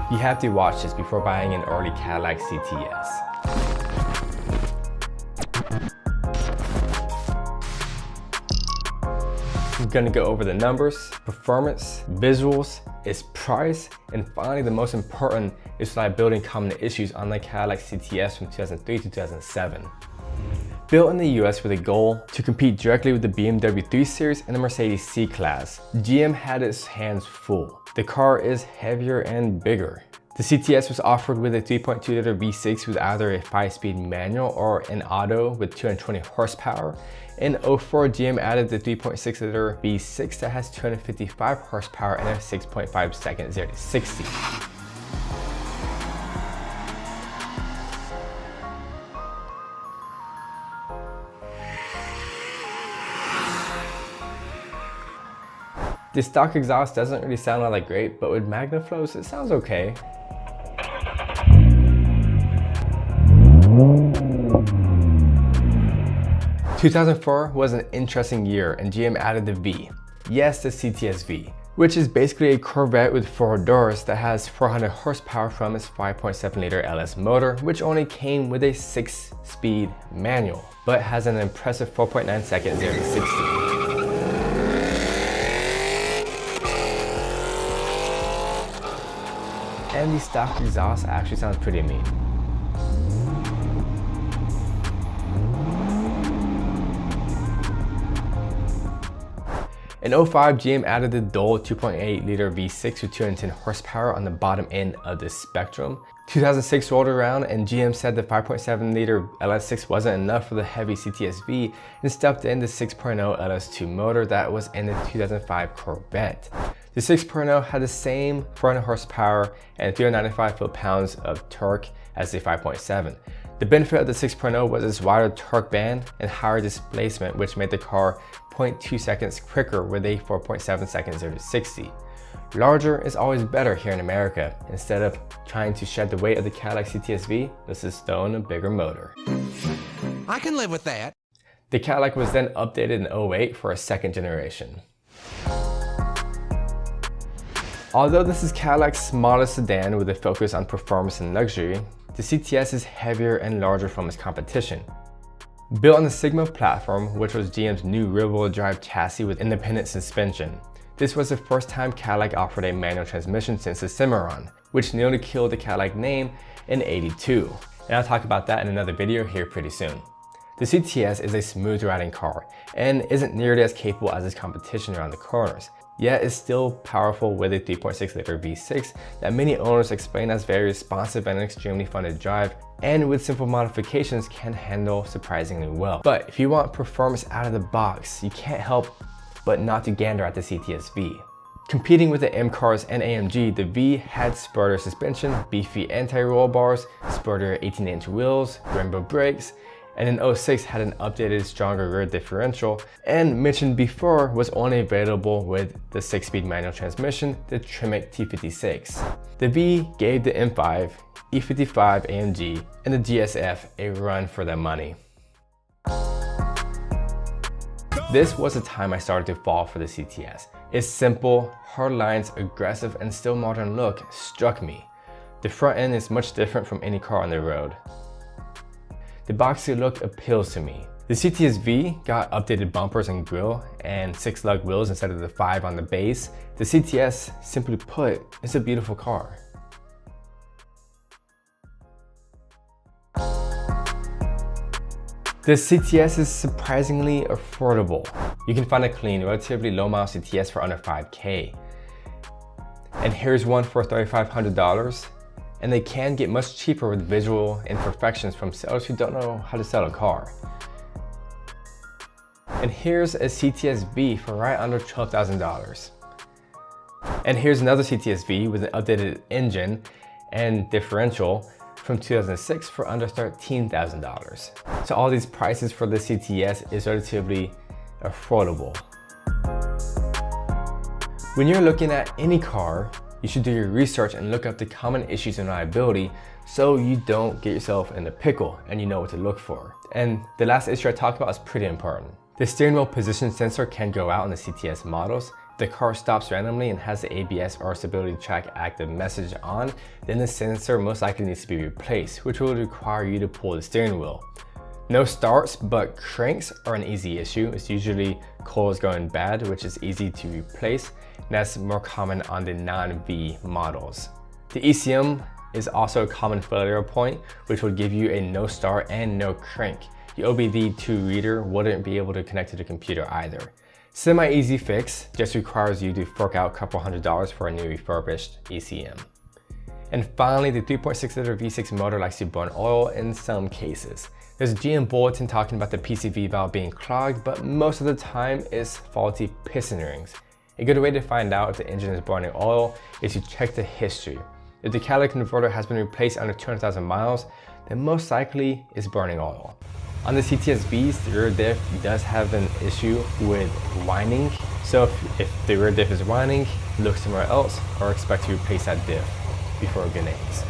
You have to watch this before buying an early Cadillac CTS. We're gonna go over the numbers, performance, visuals, its price, and finally the most important is reliability and common issues on the Cadillac CTS from 2003 to 2007. Built in the US with a goal to compete directly with the BMW 3 Series and the Mercedes C-Class, GM had its hands full. The car is heavier and bigger. The CTS was offered with a 3.2-liter V6 with either a 5-speed manual or an auto with 220 horsepower. In 04, GM added the 3.6-liter V6 that has 255 horsepower and a 6.5 second 0 to 60. The stock exhaust doesn't really sound all that great, but with MagnaFlows, it sounds okay. " 2004 was an interesting year and GM added the V. Yes, the CTS V, which is basically a Corvette with 4 doors that has 400 horsepower from its 5.7-liter LS motor, which only came with a 6-speed manual, but has an impressive 4.9 second 0 to 60. And the stock exhaust actually sounds pretty mean. In 05, GM added the dual 2.8-liter V6 with 210 horsepower on the bottom end of the spectrum. 2006 rolled around and GM said the 5.7-liter LS6 wasn't enough for the heavy CTS V and stepped in the 6.0 LS2 motor that was in the 2005 Corvette. The 6.0 had the same 400 horsepower and 395 foot-pounds of torque as the 5.7. The benefit of the 6.0 was its wider torque band and higher displacement, which made the car 0.2 seconds quicker with a 4.7 second 0 to 60. Larger is always better here in America. Instead of trying to shed the weight of the Cadillac CTS V, let's just throw in a bigger motor. I can live with that. The Cadillac was then updated in 08 for a second generation. Although this is Cadillac's smallest sedan with a focus on performance and luxury, the CTS is heavier and larger from its competition. Built on the Sigma platform, which was GM's new rear-wheel drive chassis with independent suspension, this was the first time Cadillac offered a manual transmission since the Cimarron, which nearly killed the Cadillac name in '82. And I'll talk about that in another video here pretty soon. The CTS is a smooth riding car and isn't nearly as capable as its competition around the corners. Yet it's still powerful with a 3.6-liter V6 that many owners explain as very responsive and extremely fun to drive, and with simple modifications can handle surprisingly well. But if you want performance out of the box, you can't help but not to gander at the CTS V. Competing with the M cars and AMG, the V had spurter suspension, beefy anti-roll bars, spurter 18-inch wheels, rainbow brakes, and in 06 had an updated stronger rear differential, and mentioned before was only available with the 6-speed manual transmission, the Tremec T56. The V gave the M5, E55 AMG, and the GSF a run for their money. This was the time I started to fall for the CTS. Its simple, hard lines, aggressive, and still modern look struck me. The front end is much different from any car on the road. The boxy look appeals to me. The CTS V got updated bumpers and grille and 6-lug wheels instead of the 5 on the base. The CTS, simply put, is a beautiful car. The CTS is surprisingly affordable. You can find a clean, relatively low-mile CTS for under $5K. And here's one for $3,500. And they can get much cheaper with visual imperfections from sellers who don't know how to sell a car. And here's a CTS V for right under $12,000. And here's another CTS V with an updated engine and differential from 2006 for under $13,000. So all these prices for the CTS is relatively affordable. When you're looking at any car, you should do your research and look up the common issues and reliability so you don't get yourself in a pickle and you know what to look for. And the last issue I talked about is pretty important. The steering wheel position sensor can go out on the CTS models. the car stops randomly and has the ABS or stability track active message on, then the sensor most likely needs to be replaced, which will require you to pull the steering wheel. No starts, but cranks are an easy issue. It's usually coils going bad, which is easy to replace, and that's more common on the non-V models. The ECM is also a common failure point, which would give you a no start and no crank. The OBD2 reader wouldn't be able to connect to the computer either. Semi-easy fix, just requires you to fork out a couple $100s for a new refurbished ECM. And finally, the 3.6 liter V6 motor likes to burn oil in some cases. There's a GM bulletin talking about the PCV valve being clogged, but most of the time it's faulty piston rings. A good way to find out if the engine is burning oil is to check the history. If the catalytic converter has been replaced under 200,000 miles, then most likely it's burning oil. On the CTS-Bs, the rear diff does have an issue with whining. So if the rear diff is whining, look somewhere else or expect to replace that diff before grenades.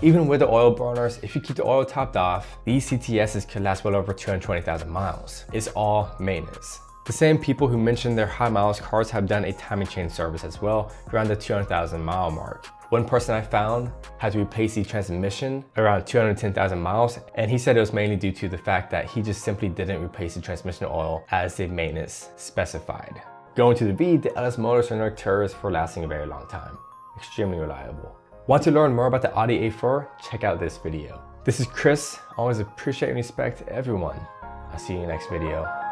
Even with the oil burners, if you keep the oil topped off, these CTSs could last well over 220,000 miles. It's all maintenance. The same people who mentioned their high miles cars have done a timing chain service as well, around the 200,000 mile mark. One person I found had to replace the transmission around 210,000 miles, and he said it was mainly due to the fact that he just simply didn't replace the transmission oil as the maintenance specified. Going to the V, the LS motors are notorious for lasting a very long time. Extremely reliable. Want to learn more about the Audi A4? Check out this video. This is Chris. Always appreciate and respect everyone. I'll see you in the next video.